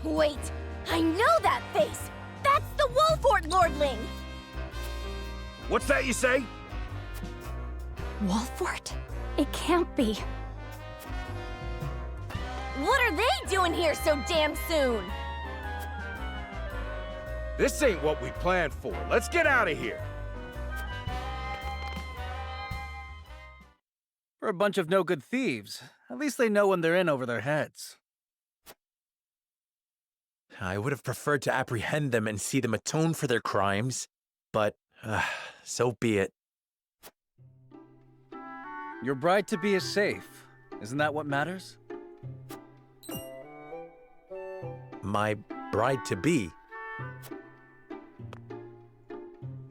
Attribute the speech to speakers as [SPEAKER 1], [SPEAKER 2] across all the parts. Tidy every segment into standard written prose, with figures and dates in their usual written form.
[SPEAKER 1] Wait, I know that face! That's the Wolfort Lordling!
[SPEAKER 2] What's that you say?
[SPEAKER 3] Wolfort? It can't be.
[SPEAKER 1] What are they doing here so damn soon?
[SPEAKER 2] This ain't what we planned for. Let's get out of here.
[SPEAKER 4] For a bunch of no-good thieves. At least they know when they're in over their heads.
[SPEAKER 5] I would have preferred to apprehend them and see them atone for their crimes, but so be it.
[SPEAKER 4] Your bride-to-be is safe. Isn't that what matters?
[SPEAKER 5] My bride-to-be?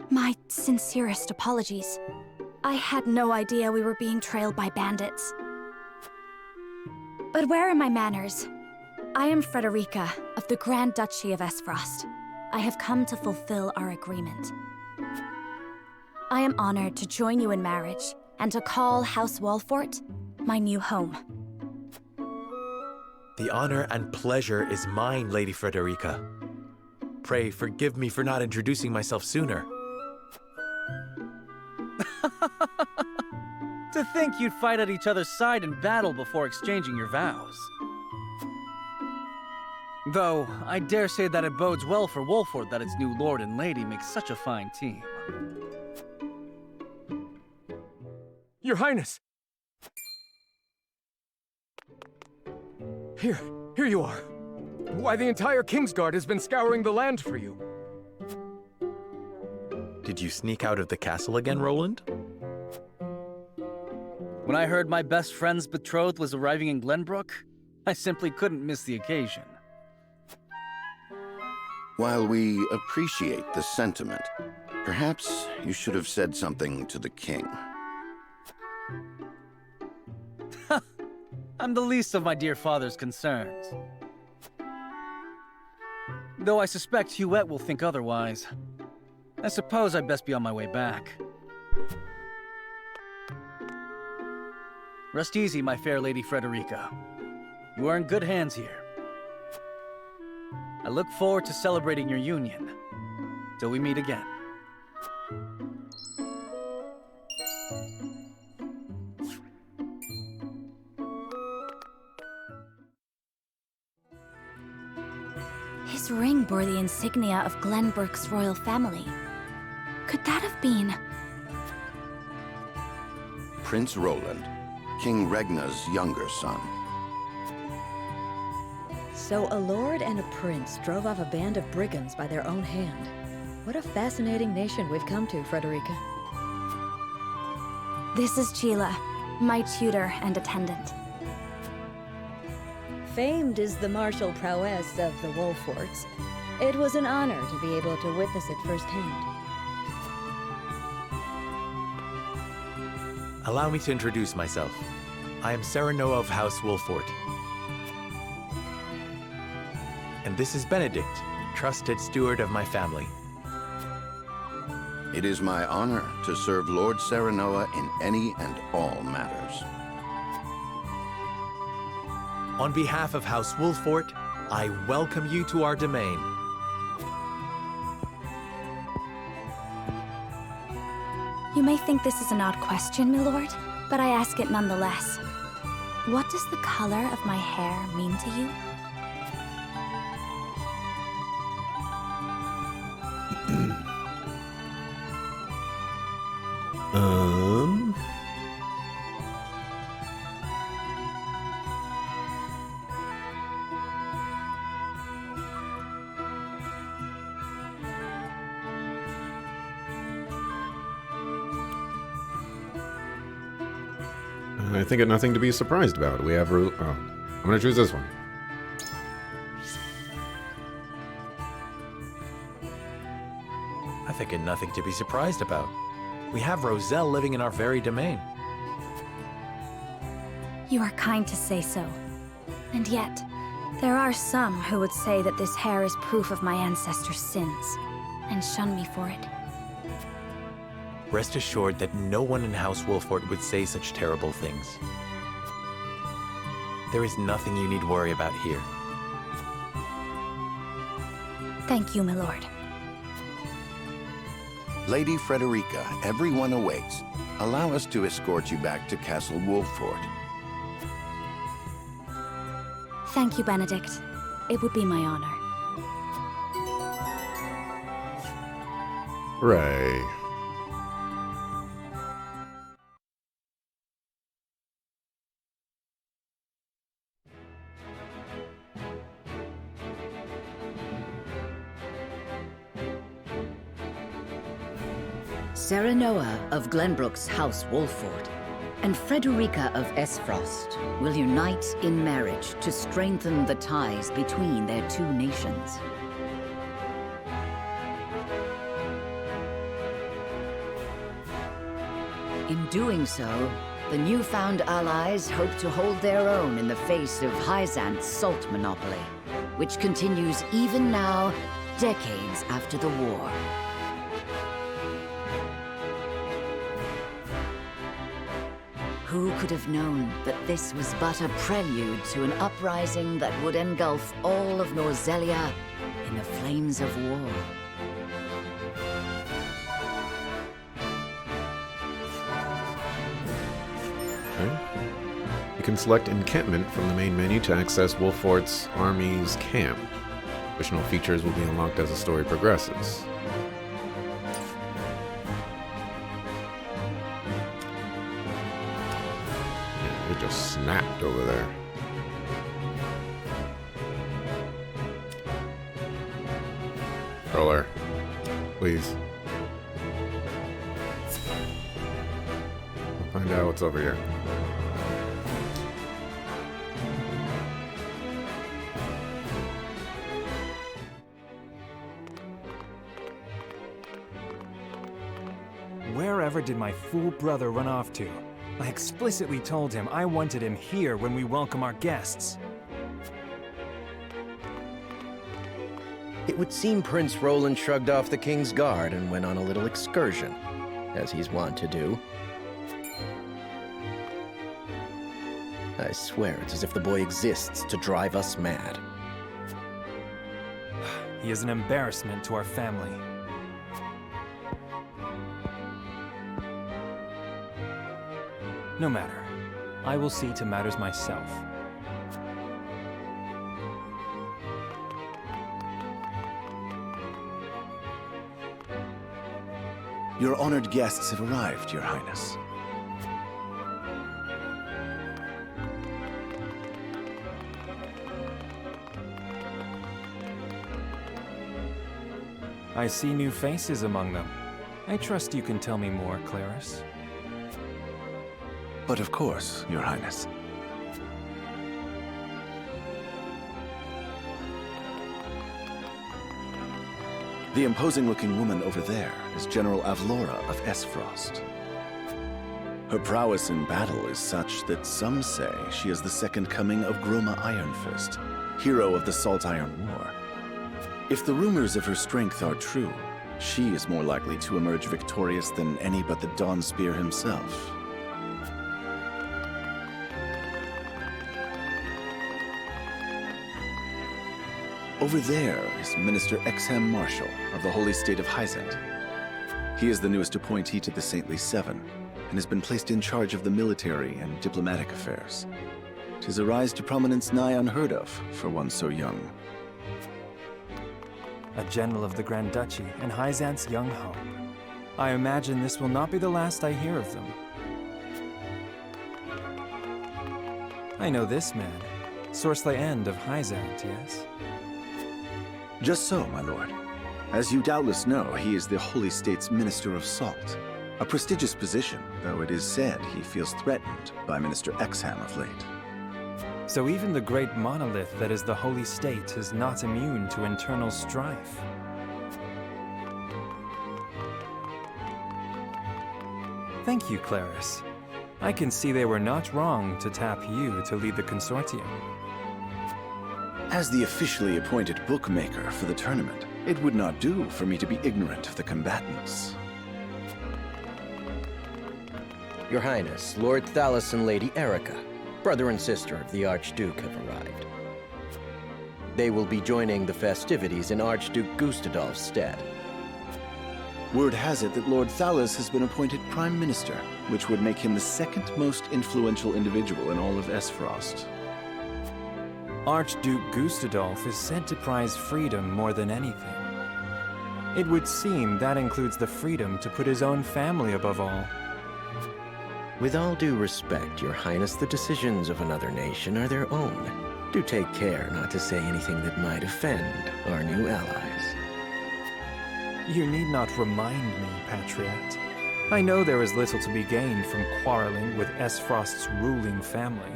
[SPEAKER 3] My sincerest apologies. I had no idea we were being trailed by bandits. But where are my manners? I am Frederica of the Grand Duchy of Esfrost. I have come to fulfill our agreement. I am honored to join you in marriage and to call House Wolfort my new home.
[SPEAKER 5] The honor and pleasure is mine, Lady Frederica. Pray forgive me for not introducing myself sooner.
[SPEAKER 4] To think you'd fight at each other's side in battle before exchanging your vows. Though, I dare say that it bodes well for Wolfort that its new lord and lady make such a fine team.
[SPEAKER 6] Your Highness! Here you are. Why, the entire Kingsguard has been scouring the land for you.
[SPEAKER 5] Did you sneak out of the castle again, Roland?
[SPEAKER 4] When I heard my best friend's betrothed was arriving in Glenbrook, I simply couldn't miss the occasion.
[SPEAKER 7] While we appreciate the sentiment, perhaps you should have said something to the king.
[SPEAKER 4] I'm the least of my dear father's concerns. Though I suspect Huette will think otherwise. I suppose I'd best be on my way back. Rest easy, my fair Lady Frederica. You are in good hands here. I look forward to celebrating your union. Till we meet again.
[SPEAKER 3] His ring bore the insignia of Glenbrook's royal family. Could that have been...
[SPEAKER 7] Prince Roland, King Regna's younger son.
[SPEAKER 8] So a lord and a prince drove off a band of brigands by their own hand. What a fascinating nation we've come to, Frederica.
[SPEAKER 3] This is Sheila, my tutor and attendant.
[SPEAKER 8] Famed is the martial prowess of the Wolforts. It was an honor to be able to witness it firsthand.
[SPEAKER 5] Allow me to introduce myself. I am Serenoa of House Wolfort. And this is Benedict, trusted steward of my family.
[SPEAKER 7] It is my honor to serve Lord Serenoa in any and all matters.
[SPEAKER 5] On behalf of House Wolfort, I welcome you to our domain.
[SPEAKER 3] You may think this is an odd question, my lord, but I ask it nonetheless. What does the color of my hair mean to you?
[SPEAKER 9] I think it's nothing to be surprised about. We have... I'm gonna choose this one.
[SPEAKER 5] I think it nothing to be surprised about. We have Roselle living in our very domain.
[SPEAKER 3] You are kind to say so. And yet, there are some who would say that this hair is proof of my ancestors' sins, and shun me for it.
[SPEAKER 5] Rest assured that no one in House Wolfort would say such terrible things. There is nothing you need worry about here.
[SPEAKER 3] Thank you, my lord.
[SPEAKER 7] Lady Frederica, everyone awaits. Allow us to escort you back to Castle Wolffort.
[SPEAKER 3] Thank you, Benedict. It would be my honor.
[SPEAKER 9] Hooray.
[SPEAKER 10] Serenoa of Glenbrook's House Wolffort and Frederica of Esfrost will unite in marriage to strengthen the ties between their two nations. In doing so, the newfound allies hope to hold their own in the face of Hyzant's salt monopoly, which continues even now, decades after the war. Who could have known that this was but a prelude to an uprising that would engulf all of Norzelia in the flames of war?
[SPEAKER 9] Okay. You can select encampment from the main menu to access Wolffort's army's camp. Additional features will be unlocked as the story progresses. Yeah, it just snapped over there. Roller, please. We'll find out what's over here.
[SPEAKER 6] Wherever did my fool brother run off to? I explicitly told him I wanted him here when we welcome our guests.
[SPEAKER 11] It would seem Prince Roland shrugged off the King's Guard and went on a little excursion, as he's wont to do. I swear it's as if the boy exists to drive us mad.
[SPEAKER 6] He is an embarrassment to our family. No matter. I will see to matters myself.
[SPEAKER 12] Your honored guests have arrived, Your Highness.
[SPEAKER 6] I see new faces among them. I trust you can tell me more, Claris.
[SPEAKER 12] But of course, Your Highness. The imposing-looking woman over there is General Avlora of Esfrost. Her prowess in battle is such that some say she is the second coming of Groma Ironfist, hero of the Salt Iron War. If the rumors of her strength are true, she is more likely to emerge victorious than any but the Dawnspear himself. Over there is Minister Exham Marshall of the Holy State of Hyzant. He is the newest appointee to the Saintly Seven, and has been placed in charge of the military and diplomatic affairs. 'Tis a rise to prominence nigh unheard of for one so young.
[SPEAKER 6] A general of the Grand Duchy and Hyzant's young hope. I imagine this will not be the last I hear of them. I know this man, Sorsley End of Hyzant, yes?
[SPEAKER 12] Just so, my lord. As you doubtless know, he is the Holy State's Minister of Salt. A prestigious position, though it is said he feels threatened by Minister Exham of late.
[SPEAKER 6] So even the great monolith that is the Holy State is not immune to internal strife. Thank you, Claris. I can see they were not wrong to tap you to lead the consortium.
[SPEAKER 12] As the officially appointed bookmaker for the tournament, it would not do for me to be ignorant of the combatants.
[SPEAKER 11] Your Highness, Lord Thalos and Lady Erica, brother and sister of the Archduke, have arrived. They will be joining the festivities in Archduke Gustadolf's stead.
[SPEAKER 12] Word has it that Lord Thalos has been appointed Prime Minister, which would make him the second most influential individual in all of Esfrost.
[SPEAKER 6] Archduke Gustadolf is said to prize freedom more than anything. It would seem that includes the freedom to put his own family above all.
[SPEAKER 11] With all due respect, Your Highness, the decisions of another nation are their own. Do take care not to say anything that might offend our new allies.
[SPEAKER 6] You need not remind me, Patriot. I know there is little to be gained from quarreling with Esfrost's ruling family.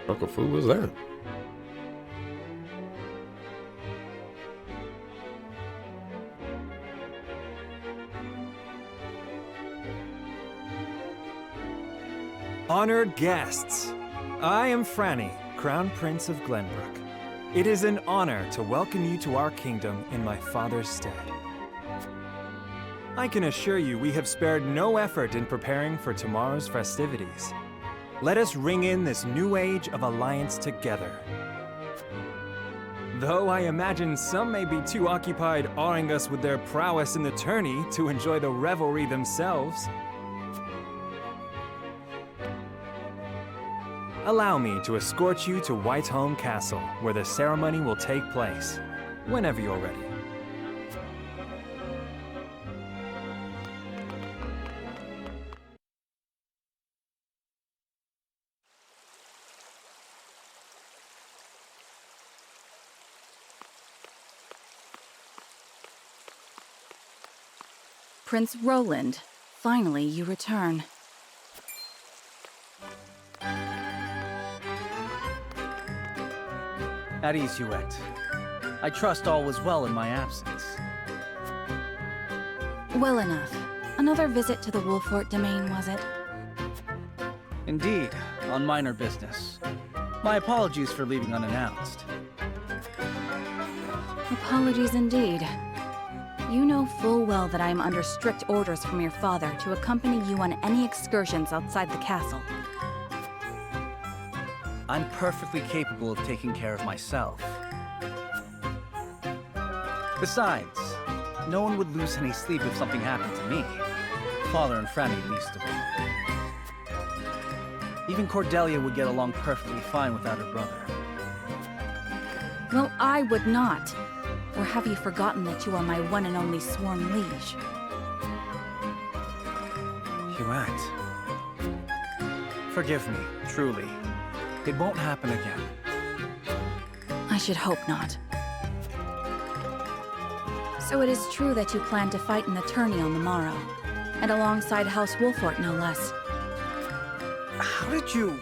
[SPEAKER 9] What the fool was that?
[SPEAKER 6] Honored guests, I am Franny, Crown Prince of Glenbrook. It is an honor to welcome you to our kingdom in my father's stead. I can assure you we have spared no effort in preparing for tomorrow's festivities. Let us ring in this new age of alliance together. Though I imagine some may be too occupied awing us with their prowess in the tourney to enjoy the revelry themselves. Allow me to escort you to Whiteholm Castle, where the ceremony will take place, whenever you're ready.
[SPEAKER 3] Prince Roland, finally you return.
[SPEAKER 4] At ease, Huet. I trust all was well in my absence.
[SPEAKER 3] Well enough. Another visit to the Wolfort domain, was it?
[SPEAKER 4] Indeed, on minor business. My apologies for leaving unannounced.
[SPEAKER 3] Apologies indeed. You know full well that I am under strict orders from your father to accompany you on any excursions outside the castle.
[SPEAKER 4] I'm perfectly capable of taking care of myself. Besides, no one would lose any sleep if something happened to me. Father and Franny least of all. Even Cordelia would get along perfectly fine without her brother.
[SPEAKER 3] Well, I would not. Or have you forgotten that you are my one and only sworn liege?
[SPEAKER 6] Huet. Forgive me, truly. It won't happen again.
[SPEAKER 3] I should hope not. So it is true that you plan to fight in the tourney on the morrow, and alongside House Wolfort, no less.
[SPEAKER 4] How did you...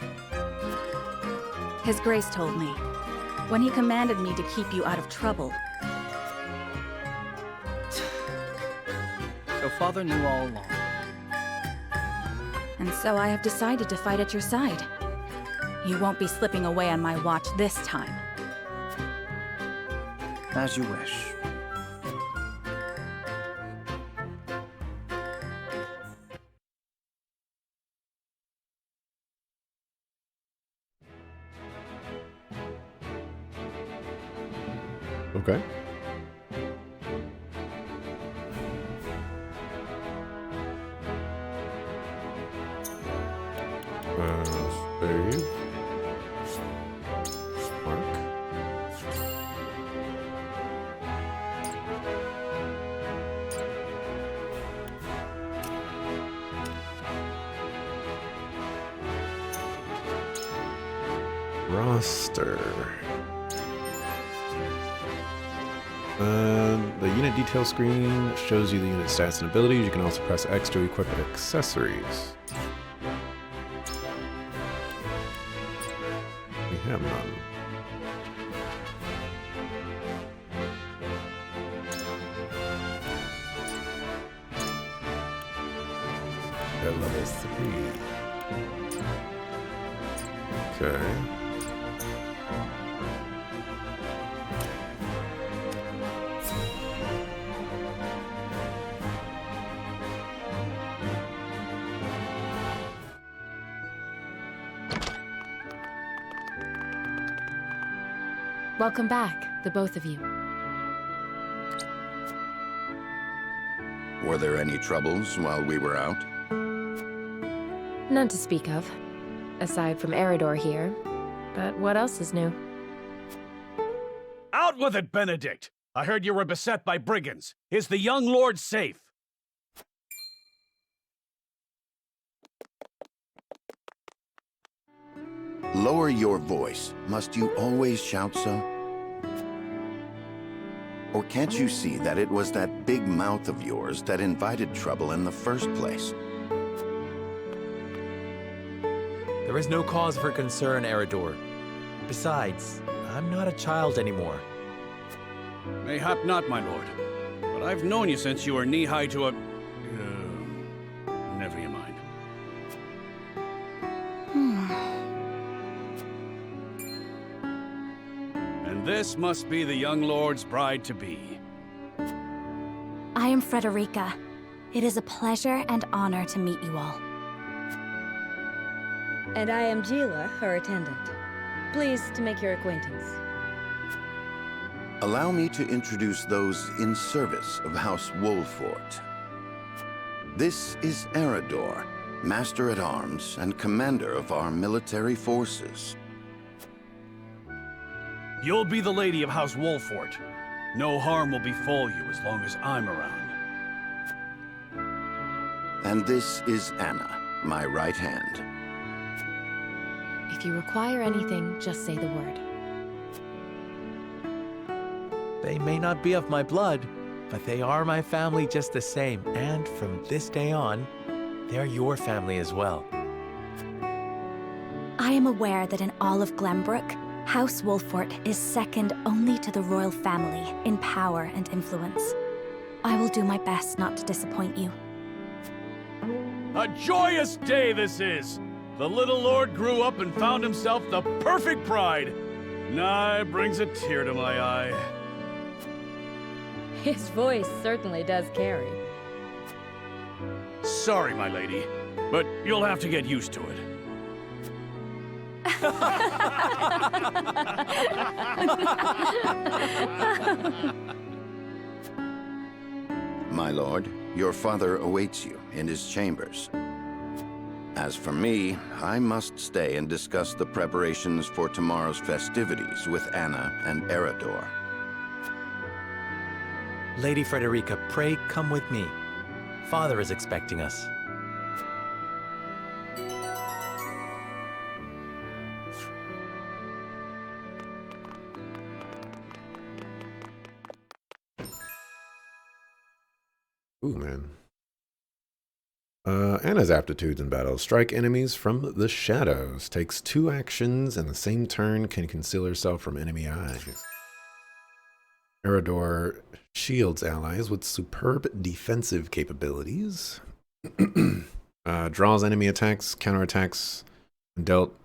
[SPEAKER 3] His Grace told me, when he commanded me to keep you out of trouble.
[SPEAKER 4] So Father knew all along.
[SPEAKER 3] And so I have decided to fight at your side. You won't be slipping away on my watch this time.
[SPEAKER 4] As you wish.
[SPEAKER 9] Okay. Save. Mark. Roster. The unit detail screen shows you the unit stats and abilities. You can also press X to equip accessories. We have none. At level 3. Okay.
[SPEAKER 13] Welcome back, the both of you.
[SPEAKER 7] Were there any troubles while we were out?
[SPEAKER 13] None to speak of, aside from Eridor here. But what else is new?
[SPEAKER 2] Out with it, Benedict! I heard you were beset by brigands. Is the young lord safe?
[SPEAKER 7] Lower your voice. Must you always shout so? Or can't you see that it was that big mouth of yours that invited trouble in the first place?
[SPEAKER 5] There is no cause for concern, Eridor. Besides, I'm not a child anymore.
[SPEAKER 14] Mayhap not, my lord. But I've known you since you were knee-high to a... never you mind. And this must be the young lord's bride-to-be.
[SPEAKER 3] I am Frederica. It is a pleasure and honor to meet you all.
[SPEAKER 8] And I am Gila, her attendant. Pleased to make your acquaintance.
[SPEAKER 7] Allow me to introduce those in service of House Wolfort. This is Eridor, Master-at-Arms and Commander of our military forces.
[SPEAKER 14] You'll be the lady of House Wolfort. No harm will befall you as long as I'm around.
[SPEAKER 7] And this is Anna, my right hand.
[SPEAKER 13] If you require anything, just say the word.
[SPEAKER 5] They may not be of my blood, but they are my family just the same. And from this day on, they're your family as well.
[SPEAKER 3] I am aware that in all of Glenbrook, House Wolfort is second only to the royal family in power and influence. I will do my best not to disappoint you.
[SPEAKER 2] A joyous day this is! The little lord grew up and found himself the perfect bride. Nigh brings a tear to my eye.
[SPEAKER 8] His voice certainly does carry.
[SPEAKER 14] Sorry, my lady, but you'll have to get used to it.
[SPEAKER 7] My lord, your father awaits you in his chambers. As for me, I must stay and discuss the preparations for tomorrow's festivities with Anna and Eridor.
[SPEAKER 5] Lady Frederica, pray come with me. Father is expecting us.
[SPEAKER 9] Ooh, man. Anna's aptitudes in battle. Strike enemies from the shadows. Takes 2 actions in the same turn. Can conceal herself from enemy eyes. Eridor shields allies with superb defensive capabilities. Draws enemy attacks, counterattacks, and dealt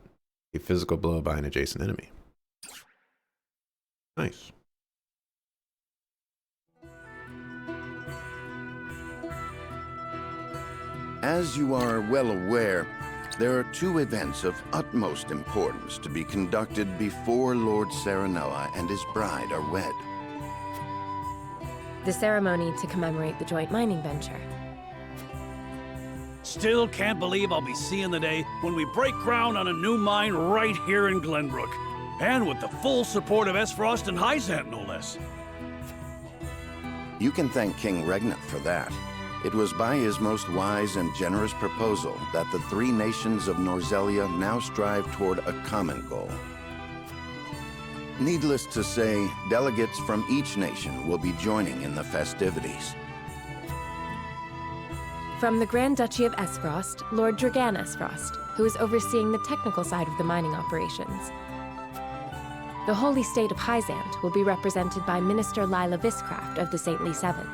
[SPEAKER 9] a physical blow by an adjacent enemy. Nice.
[SPEAKER 7] As you are well aware, there are 2 events of utmost importance to be conducted before Lord Serenella and his bride are wed.
[SPEAKER 13] The ceremony to commemorate the joint mining venture.
[SPEAKER 14] Still can't believe I'll be seeing the day when we break ground on a new mine right here in Glenbrook. And with the full support of Esfrost and Hyzant, no less.
[SPEAKER 7] You can thank King Regnant for that. It was by his most wise and generous proposal that the 3 nations of Norzelia now strive toward a common goal. Needless to say, delegates from each nation will be joining in the festivities.
[SPEAKER 13] From the Grand Duchy of Esfrost, Lord Dragan Esfrost, who is overseeing the technical side of the mining operations. The Holy State of Hyzant will be represented by Minister Lila Viscraft of the Saintly Seven.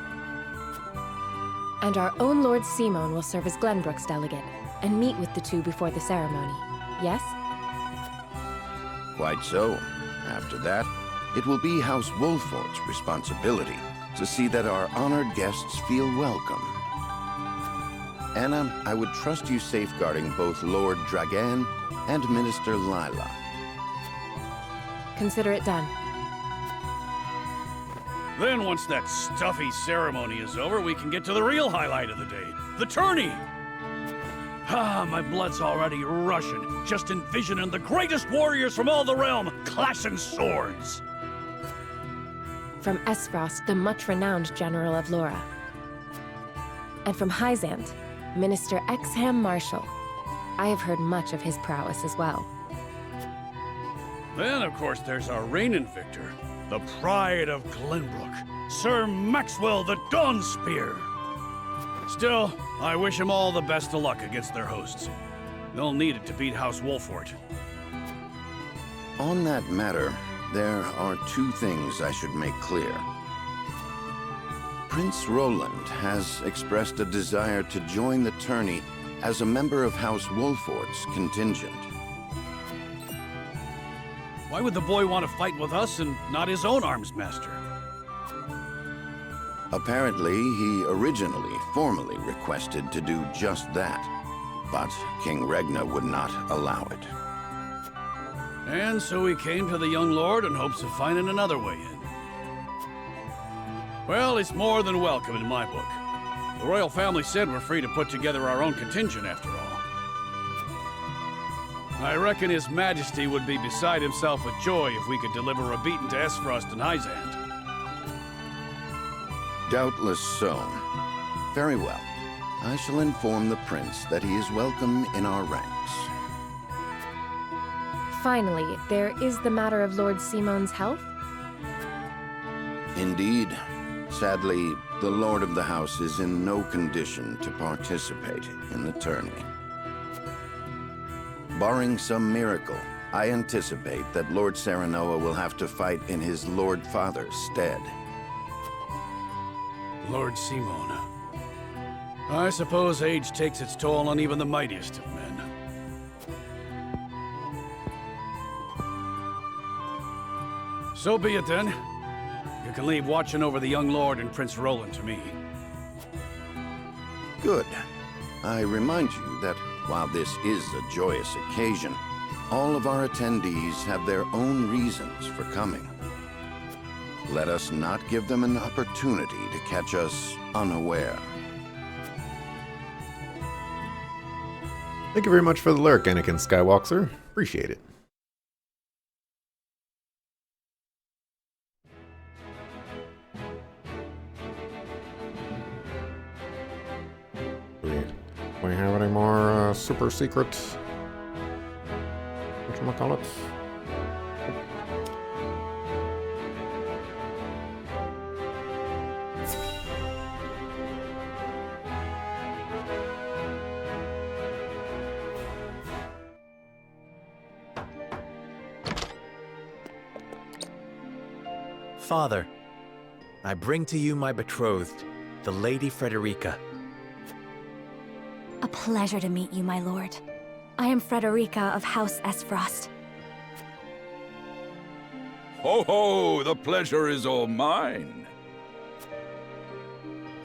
[SPEAKER 13] And our own Lord Simon will serve as Glenbrook's delegate and meet with the 2 before the ceremony. Yes?
[SPEAKER 7] Quite so. After that, it will be House Wolfort's responsibility to see that our honored guests feel welcome. Anna, I would trust you safeguarding both Lord Dragan and Minister Lila.
[SPEAKER 13] Consider it done.
[SPEAKER 14] Then once that stuffy ceremony is over, we can get to the real highlight of the day, the tourney. Ah, my blood's already rushing, just envisioning the greatest warriors from all the realm clashing swords.
[SPEAKER 13] From Esfrost, the much-renowned General of Laura. And from Hyzant, Minister Exham Marshall. I have heard much of his prowess as well.
[SPEAKER 14] Then, of course, there's our reigning victor, the pride of Glenbrook, Sir Maxwell the Dawnspear. Still, I wish him all the best of luck against their hosts. They'll need it to beat House Wolfort.
[SPEAKER 7] On that matter, there are two things I should make clear. Prince Roland has expressed a desire to join the tourney as a member of House Wolfort's contingent.
[SPEAKER 14] Why would the boy want to fight with us and not his own arms master?
[SPEAKER 7] Apparently, he originally formally requested to do just that, but King Regna would not allow it.
[SPEAKER 14] And so he came to the young lord in hopes of finding another way in. Well, it's more than welcome in my book. The royal family said we're free to put together our own contingent after all. I reckon His Majesty would be beside himself with joy if we could deliver a beating to Esfrost and Hyzant.
[SPEAKER 7] Doubtless so. Very well. I shall inform the prince that he is welcome in our ranks.
[SPEAKER 13] Finally, there is the matter of Lord Simone's health.
[SPEAKER 7] Indeed. Sadly, the Lord of the House is in no condition to participate in the tourney. Barring some miracle, I anticipate that Lord Serenoa will have to fight in his Lord Father's stead.
[SPEAKER 14] Lord Simone. I suppose age takes its toll on even the mightiest of men. So be it then. You can leave watching over the young lord and Prince Roland to me.
[SPEAKER 7] Good. I remind you that while this is a joyous occasion, all of our attendees have their own reasons for coming. Let us not give them an opportunity to catch us unaware.
[SPEAKER 9] Thank you very much for the lurk, Anakin Skywalker. Appreciate it. Do we have any more super secret? Whatchamacallit?
[SPEAKER 5] Father, I bring to you my betrothed, the Lady Frederica.
[SPEAKER 3] A pleasure to meet you, my lord. I am Frederica of House Esfrost.
[SPEAKER 15] Ho ho! The pleasure is all mine.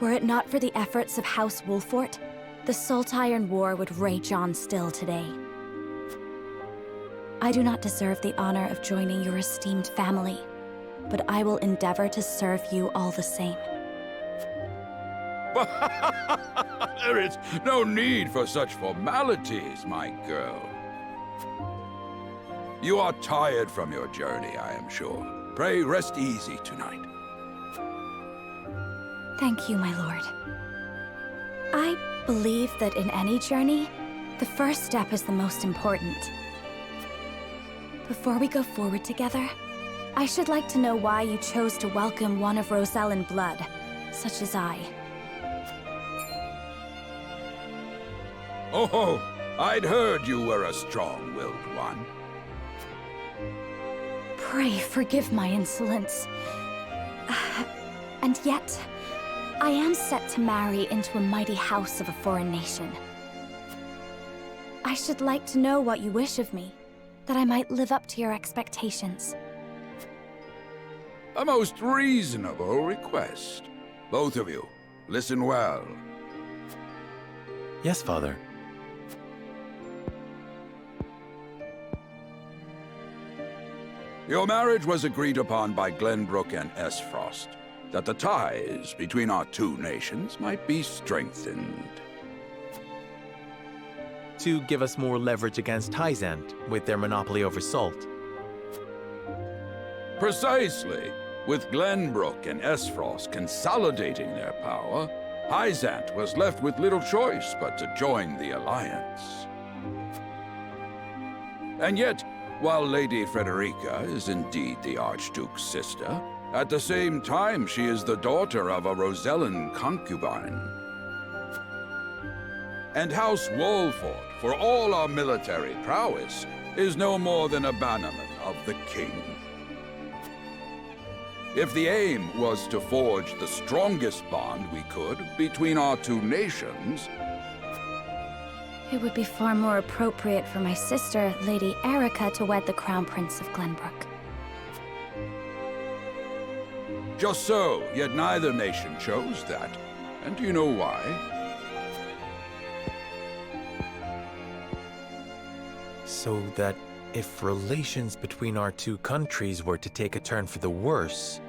[SPEAKER 3] Were it not for the efforts of House Wolfort, the Saltiron War would rage on still today. I do not deserve the honor of joining your esteemed family, but I will endeavor to serve you all the same.
[SPEAKER 15] There is no need for such formalities, my girl. You are tired from your journey, I am sure. Pray rest easy tonight.
[SPEAKER 3] Thank you, my lord. I believe that in any journey, the first step is the most important. Before we go forward together, I should like to know why you chose to welcome one of Rosellan blood, such as I.
[SPEAKER 15] Oh, I'd heard you were a strong-willed one.
[SPEAKER 3] Pray forgive my insolence. And yet, I am set to marry into a mighty house of a foreign nation. I should like to know what you wish of me, that I might live up to your expectations.
[SPEAKER 15] A most reasonable request. Both of you, listen well.
[SPEAKER 5] Yes, Father.
[SPEAKER 15] Your marriage was agreed upon by Glenbrook and Esfrost. that the ties between our two nations might be strengthened.
[SPEAKER 5] To give us more leverage against Hyzant with their monopoly over salt.
[SPEAKER 15] Precisely. With Glenbrook and Esfrost consolidating their power, Hyzant was left with little choice but to join the alliance. And yet, while Lady Frederica is indeed the Archduke's sister, at the same time she is the daughter of a Rosellan concubine. And House Wolfort, for all our military prowess, is no more than a bannerman of the king. If the aim was to forge the strongest bond we could between our two nations,
[SPEAKER 3] It would be far more appropriate for my sister, Lady Erica, to wed the Crown Prince of Glenbrook.
[SPEAKER 15] just so, yet neither nation chose that. And do you know why?
[SPEAKER 5] So that if relations between our two countries were to take a turn for the worse,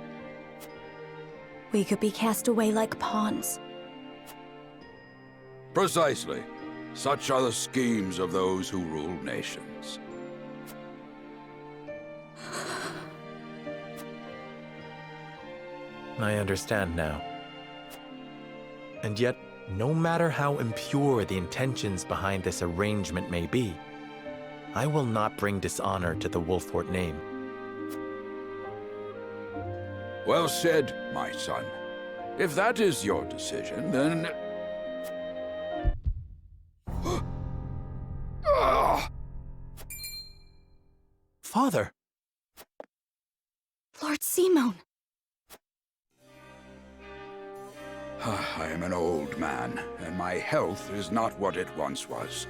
[SPEAKER 3] we could be cast away like pawns.
[SPEAKER 15] Precisely. Such are the schemes of those who rule nations.
[SPEAKER 5] I understand now. And yet, no matter how impure the intentions behind this arrangement may be, I will not bring dishonor to the Wolfort name.
[SPEAKER 15] Well said, my son. If that is your decision, then...
[SPEAKER 5] Father!
[SPEAKER 3] Lord Simon!
[SPEAKER 15] I am an old man, and my health is not what it once was.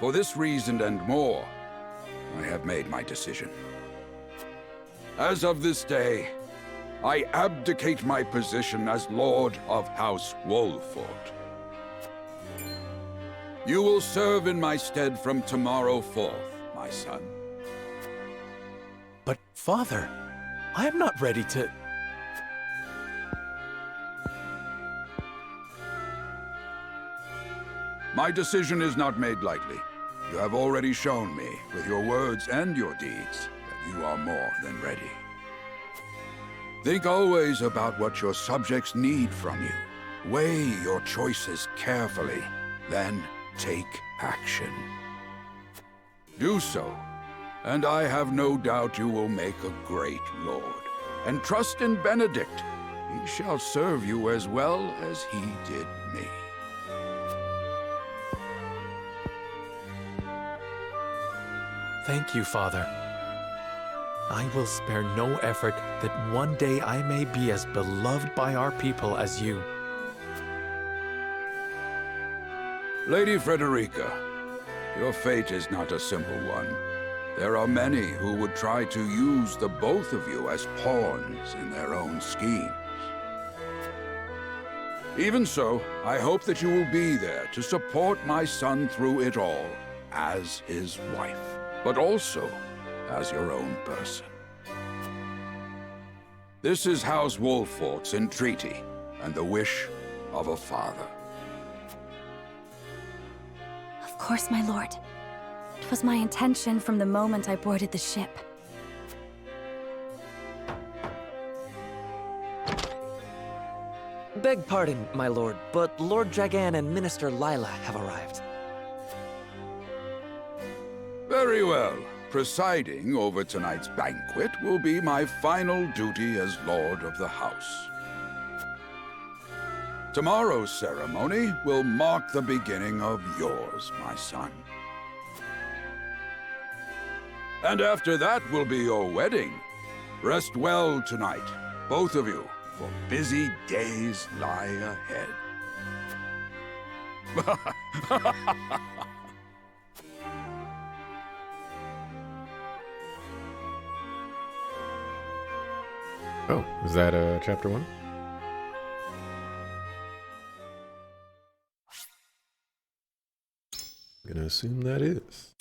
[SPEAKER 15] For this reason and more, I have made my decision. As of this day, I abdicate my position as Lord of House Wolfort. You will serve in my stead from tomorrow forth, my son.
[SPEAKER 5] But, Father, I am not ready to...
[SPEAKER 15] My decision is not made lightly. You have already shown me, with your words and your deeds, that you are more than ready. Think always about what your subjects need from you. Weigh your choices carefully, then take action. Do so, and I have no doubt you will make a great lord. And trust in Benedict. He shall serve you as well as he did me.
[SPEAKER 5] Thank you, Father. I will spare no effort that one day I may be as beloved by our people as you.
[SPEAKER 15] Lady Frederica, your fate is not a simple one. There are many who would try to use the both of you as pawns in their own schemes. Even so, I hope that you will be there to support my son through it all, as his wife, but also as your own person. This is House Wolfort's entreaty, and the wish of a father.
[SPEAKER 3] Of course, my lord. It was my intention from the moment I boarded the ship.
[SPEAKER 16] Beg pardon, my lord, but Lord Dragan and Minister Lila have arrived.
[SPEAKER 15] Very well. Presiding over tonight's banquet will be my final duty as Lord of the House. Tomorrow's ceremony will mark the beginning of yours, my son. And after that will be your wedding. Rest well tonight, both of you, for busy days lie ahead.
[SPEAKER 9] Oh, is that chapter 1? I'm gonna assume that is.